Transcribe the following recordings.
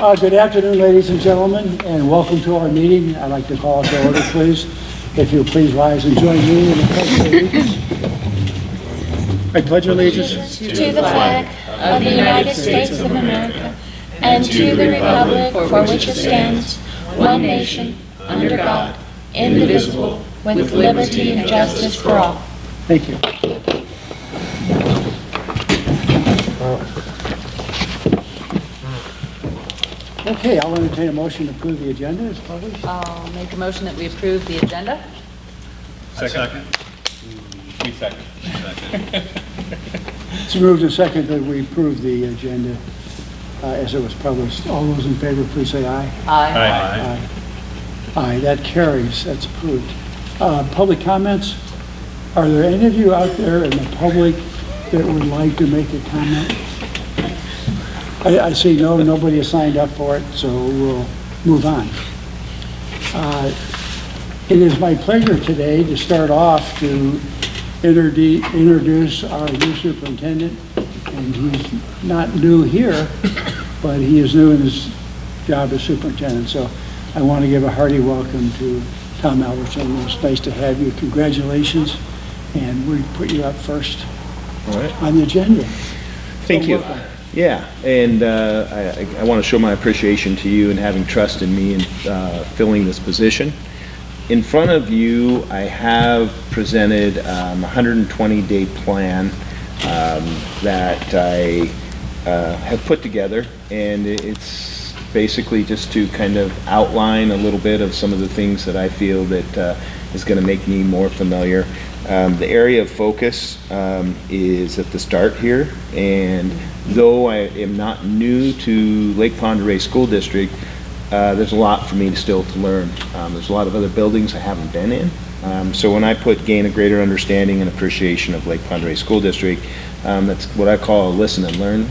Good afternoon, ladies and gentlemen, and welcome to our meeting. I'd like to call to order, please. If you'll please rise and join me in the Pledge of Allegiance. I pledge allegiance to the flag of the United States of America and to the republic for which it stands, one nation, under God, indivisible, with liberty and justice for all. Thank you. Okay, I'll entertain a motion to approve the agenda as published. I'll make a motion that we approve the agenda. Second. We second. It's moved and second that we approve the agenda as it was published. All those in favor, please say aye. Aye. Aye, that carries. That's approved. Public comments. Are there any of you out there in the public that would like to make a comment? I see nobody has signed up for it, so we'll move on. It is my pleasure today to start off to introduce our new superintendent, and he's not new here, but he is new in his job as superintendent. So I want to give a hearty welcome to Tom Albertson. It's nice to have you. Congratulations, and we put you up first on the agenda. Thank you. Yeah, and I want to show my appreciation to you and having trust in me in filling this position. In front of you, I have presented a 120-day plan that I have put together, and it's basically just to kind of outline a little bit of some of the things that I feel that is going to make me more familiar. The area of focus is at the start here, and though I am not new to Lake Pend Oreille School District, there's a lot for me still to learn. There's a lot of other buildings I haven't been in. So when I gain a greater understanding and appreciation of Lake Pend Oreille School District, that's what I call a listen and learn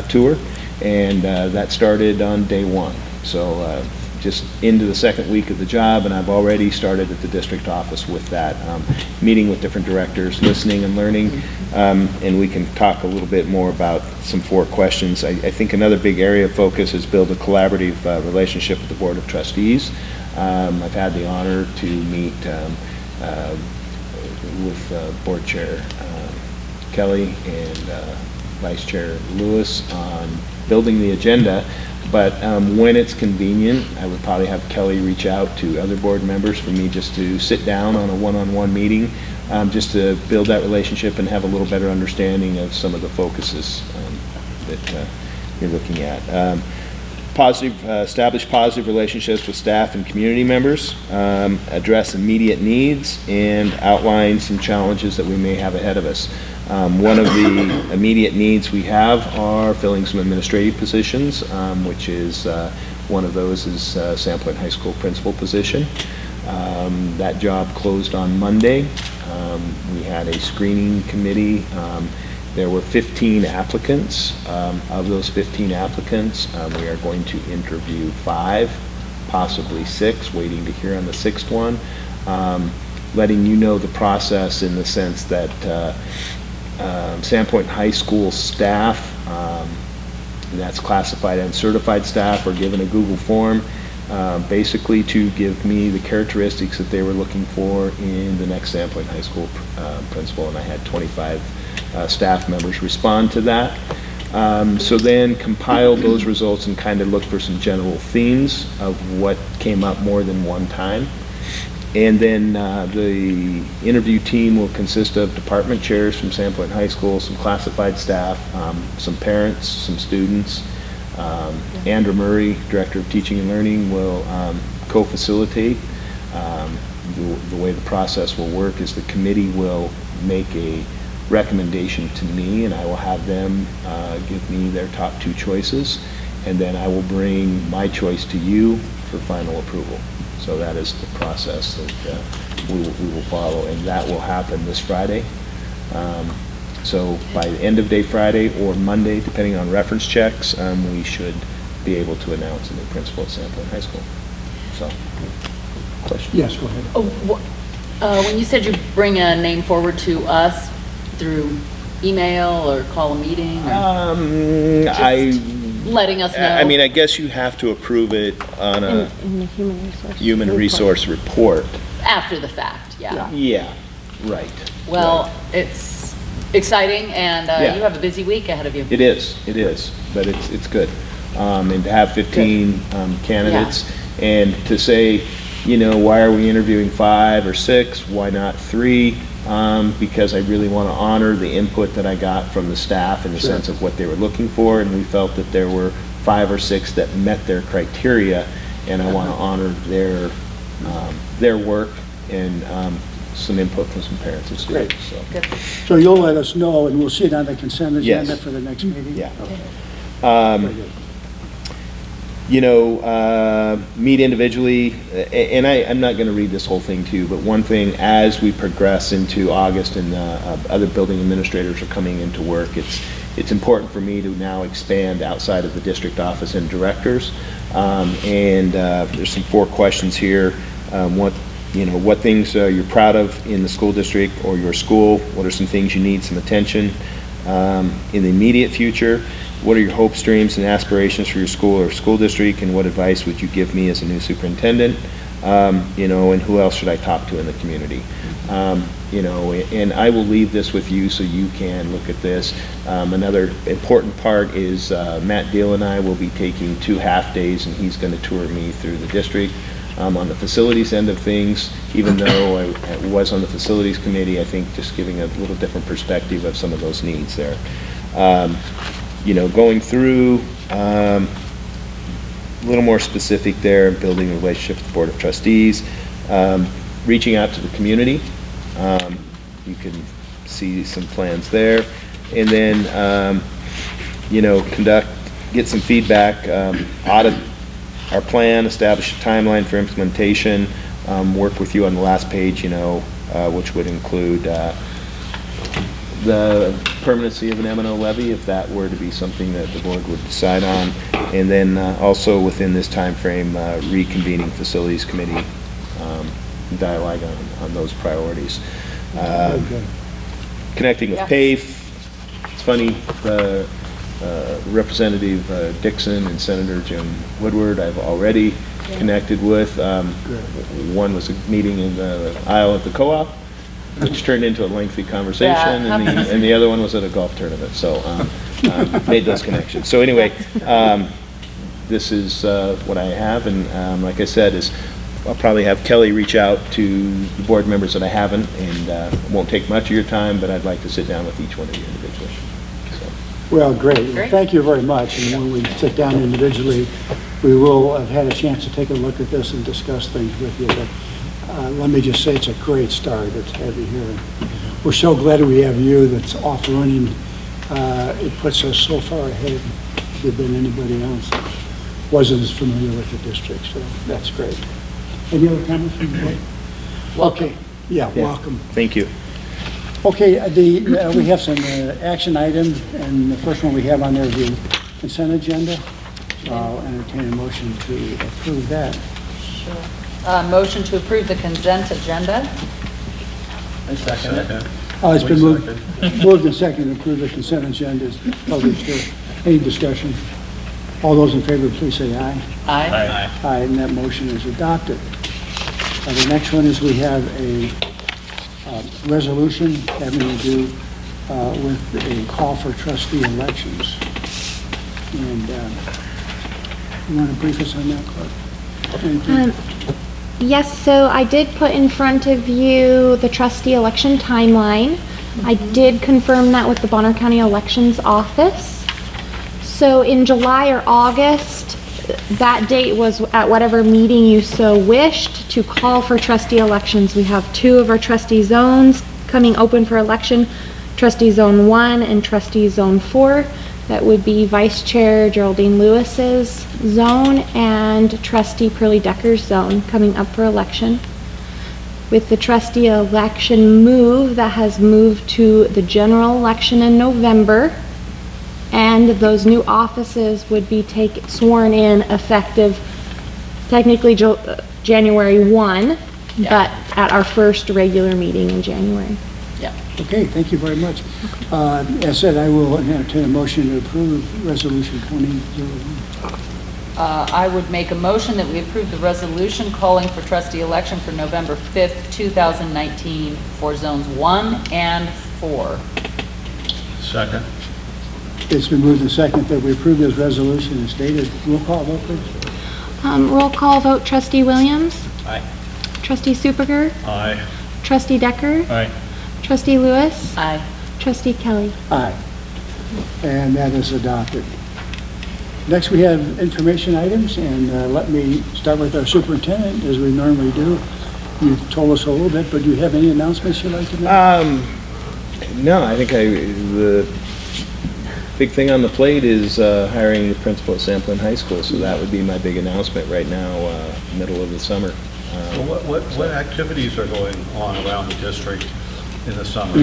tour, and that started on day one. So just into the second week of the job, and I've already started at the district office with that, meeting with different directors, listening and learning, and we can talk a little bit more about some 4 questions. I think another big area of focus is build a collaborative relationship with the Board of Trustees. I've had the honor to meet with Board Chair Kelly and Vice Chair Lewis on building the agenda. But when it's convenient, I would probably have Kelly reach out to other board members for me just to sit down on a one-on-one meeting, just to build that relationship and have a little better understanding of some of the focuses that you're looking at. Establish positive relationships with staff and community members, address immediate needs, and outline some challenges that we may have ahead of us. One of the immediate needs we have are filling some administrative positions, which is one of those is Sandpoint High School principal position. That job closed on Monday. We had a screening committee. There were 15 applicants. Of those 15 applicants, we are going to interview 5, possibly 6, waiting to hear on the 6th one. Letting you know the process in the sense that Sandpoint High School staff, that's classified and certified staff, are given a Google form basically to give me the characteristics that they were looking for in the next Sandpoint High School principal, and I had 25 staff members respond to that. So then compile those results and kind of look for some general themes of what came up more than one time. And then the interview team will consist of department chairs from Sandpoint High School, some classified staff, some parents, some students. Andrew Murray, Director of Teaching and Learning, will co-facilitate. The way the process will work is the committee will make a recommendation to me, and I will have them give me their top 2 choices, and then I will bring my choice to you for final approval. So that is the process that we will follow, and that will happen this Friday. So by the end of day Friday or Monday, depending on reference checks, we should be able to announce a new principal at Sandpoint High School. So, question? Yes, go ahead. When you said you bring a name forward to us through email or call a meeting? letting us know. I mean, I guess you have to approve it on a In the human resource. human resource report. After the fact, yeah. Yeah, right. Well, it's exciting, and Yeah. you have a busy week ahead of you. It is, but it's good. And to have 15 candidates, and to say, you know, why are we interviewing 5 or 6? Why not 3? Because I really want to honor the input that I got from the staff in the sense of what they were looking for, and we felt that there were 5 or 6 that met their criteria, and I want to honor their work and some input from some parents and students. So. Good. So you'll let us know, and we'll see it on the consent agenda Yes. for the next meeting? Yeah. Okay. Very good. You know, meet individually, and I'm not going to read this whole thing to you, but one thing, as we progress into August and other building administrators are coming into work, it's important for me to now expand outside of the district office and directors. And there's some 4 questions here. What things you're proud of in the school district or your school? What are some things you need some attention in the immediate future? What are your hopes, dreams, and aspirations for your school or school district, and what advice would you give me as a new superintendent? And who else should I talk to in the community? And I will leave this with you so you can look at this. Another important part is Matt Deal and I will be taking 2 half-days, and he's going to tour me through the district. On the facilities end of things, even though I was on the facilities committee, I think just giving a little different perspective of some of those needs there. Going through a little more specific there, building a relationship with the Board of Trustees, reaching out to the community. You can see some plans there. And then, get some feedback, audit our plan, establish a timeline for implementation, work with you on the last page, which would include the permanency of an M&O levy, if that were to be something that the board would decide on, and then also within this time frame, reconvening facilities committee dialogue on those priorities. Connecting with PAFE. It's funny, Representative Dixon and Senator Jim Woodward I've already connected with. One was a meeting in the aisle at the co-op, which turned into a lengthy conversation, and the other one was at a golf tournament, so made those connections. So anyway, this is what I have, and like I said, I'll probably have Kelly reach out to the board members that I haven't, and it won't take much of your time, but I'd like to sit down with each one of you individually. Well, great. Well, thank you very much. And when we sit down individually, we will have had a chance to take a look at this and discuss things with you. But let me just say it's a great start. It's heavy here. We're so glad we have you that's off running. It puts us so far ahead than anybody else that wasn't as familiar with the district. So that's great. Any other comments from the board? Okay. Yeah, welcome. Thank you. Okay, we have some action items, and the first one we have on there is the consent agenda. So I'll entertain a motion to approve that. Sure. Motion to approve the consent agenda. I second it. It's been moved and seconded to approve the consent agenda is published here. Any discussion? All those in favor, please say aye. Aye. Aye, and that motion is adopted. The next one is we have a resolution having to do with a call for trustee elections. And you want to brief us on that, Clark? Anything? Yes, so I did put in front of you the trustee election timeline. I did confirm that with the Bonner County Elections Office. So in July or August, that date was at whatever meeting you so wished to call for trustee elections. We have 2 of our trustee zones coming open for election, trustee zone 1 and trustee zone 4. That would be Vice Chair Geraldine Lewis's zone and Trustee Pearlie Decker's zone coming up for election. With the trustee election move, that has moved to the general election in November, and those new offices would be sworn in effective technically January 1, but at our first regular meeting in January. Yeah. Okay, thank you very much. As said, I will entertain a motion to approve Resolution 2001. I would make a motion that we approve the resolution calling for trustee election for November 5th, 2019 for zones 1 and 4. Second. It's been moved and seconded that we approve this resolution as stated. Roll call vote, please. Roll call vote, Trustee Williams, Aye. Trustee Superger, Aye. Trustee Decker, Aye. Trustee Lewis, Aye. Trustee Kelly. Aye. And that is adopted. Next, we have information items, and let me start with our superintendent, as we normally do. You've told us a little bit, but do you have any announcements you'd like to make? No, I think the big thing on the plate is hiring the principal at Champlain High School, so that would be my big announcement right now, middle of the summer. So what activities are going on around the district in the summer?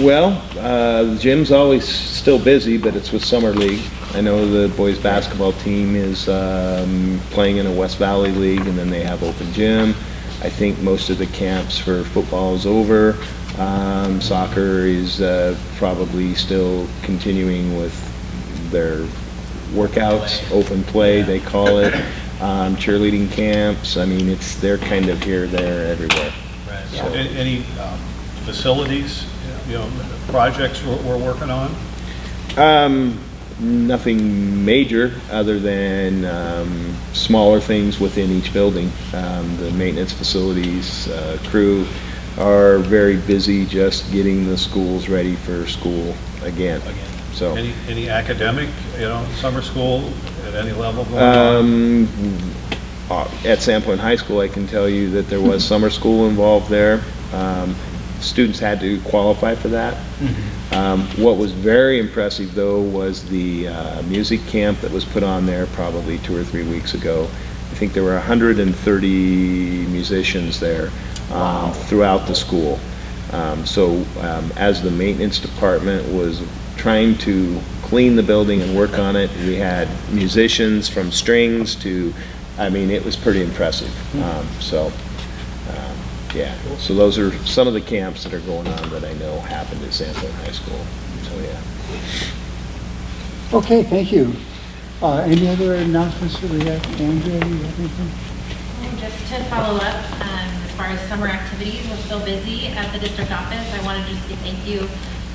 Well, the gym's always still busy, but it's with Summer League. I know the boys' basketball team is playing in a West Valley League, and then they have open gym. I think most of the camps for football is over. Soccer is probably still continuing with their workouts, open play, they call it. Cheerleading camps, I mean, they're kind of here, there, everywhere. Right. So any facilities, projects we're working on? Nothing major other than smaller things within each building. The maintenance facilities crew are very busy just getting the schools ready for school again. So Any academic, summer school at any level going on? At Champlain High School, I can tell you that there was summer school involved there. Students had to qualify for that. What was very impressive, though, was the music camp that was put on there probably 2 or 3 weeks ago. I think there were 130 musicians there throughout the school. As the maintenance department was trying to clean the building and work on it, we had musicians from strings to, it was pretty impressive. Yeah, so those are some of the camps that are going on that I know happened at Champlain High School. So, yeah. Okay, thank you. Any other announcements that we have? Andrea, do you have anything? Just to follow up, as far as summer activities, we're still busy at the district office. I wanted to just say thank you.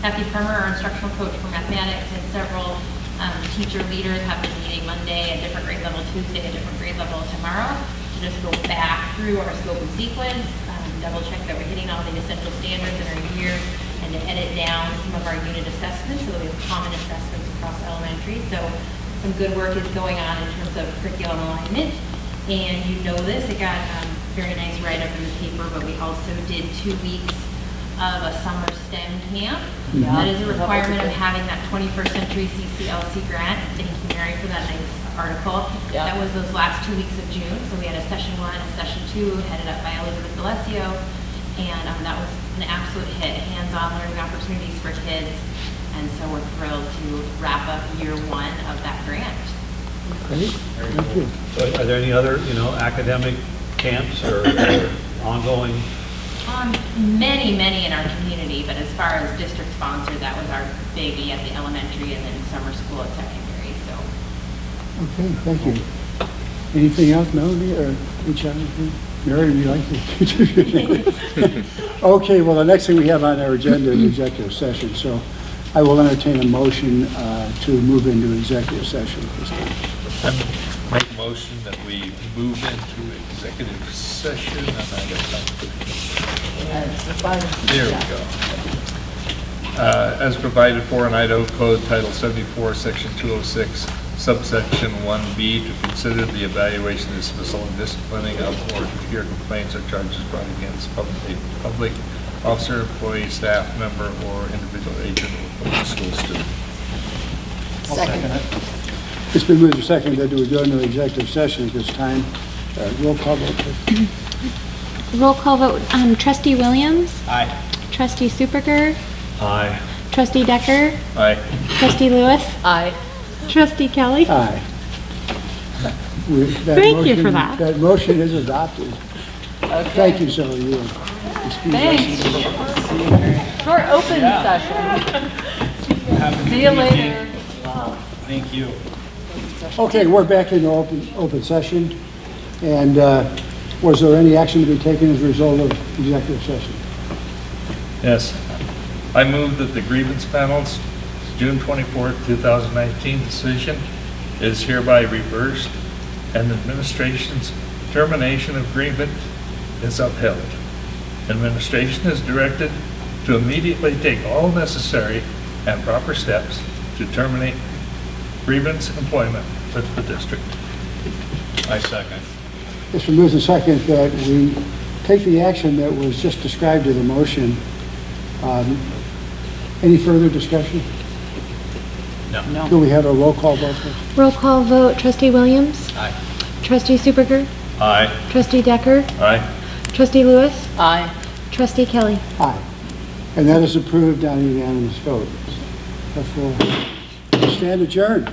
Kathy Permer, our instructional coach for mathematics, and several teacher leaders have been meeting Monday at different grade level, Tuesday at different grade level, tomorrow, to just go back through our scope and sequence, double check that we're hitting all the essential standards in our year, and to edit down some of our unit assessments so that we have common assessments across elementary. So some good work is going on in terms of curriculum alignment. And you know this, it got very nice write-up in the paper, but we also did 2 weeks of a summer STEM camp. Yeah, That is a that was requirement a of good- having that 21st Century CCLC grant. Thank you, Mary, for that nice article. Yeah. That was those last 2 weeks of June. So we had a session 1 and session 2 headed up by Elizabeth D'Alessio. And that was an absolute hit, hands-on learning opportunities for kids. And so we're thrilled to wrap up year 1 of that grant. Great, thank you. So are there any other, academic camps or ongoing? Many in our community, but as far as district sponsored, that was our biggie at the elementary and then summer school at secondary, so. Okay, thank you. Anything else, Melanie, or each other? Mary, would you like to? Okay, well, the next thing we have on our agenda is executive session, so I will entertain a motion to move into executive session at this time. I make a motion that we move into executive session, and I got something. There we go. As provided for in Idaho Code Title 74, Section 206, subsection 1B, to consider the evaluation, dismissal, and disciplining of or to hear complaints or charges brought against a public officer, employee, staff member, or individual agent of a school student. Second. It's been moved to second that we go into executive session at this time. Roll call vote, please. Roll call vote, Trustee Williams, Aye. Trustee Superger, Aye. Trustee Decker, Aye. Trustee Lewis, Aye. Trustee Kelly. Aye. That Thank you motion- for that. That motion is adopted. Okay. Thank you, Shelley. You Thanks. Short open session. See you later. Thank you. Okay, we're back in open session. And was there any action to be taken as a result of executive session? Yes. I move that the grievance panel's June 24th, 2019 decision is hereby reversed and administration's termination of grievance is upheld. Administration is directed to immediately take all necessary and proper steps to terminate grievance employment with the district. I second. It's been moved and second that we take the action that was just described in the motion. Any further discussion? No. Do we have a roll call vote, please? Roll call vote, Trustee Williams? Aye. Trustee Superger? Aye. Trustee Decker? Aye. Trustee Lewis? Aye. Trustee Kelly? Aye. And that is approved on a unanimous vote. Therefore, we stand adjourned.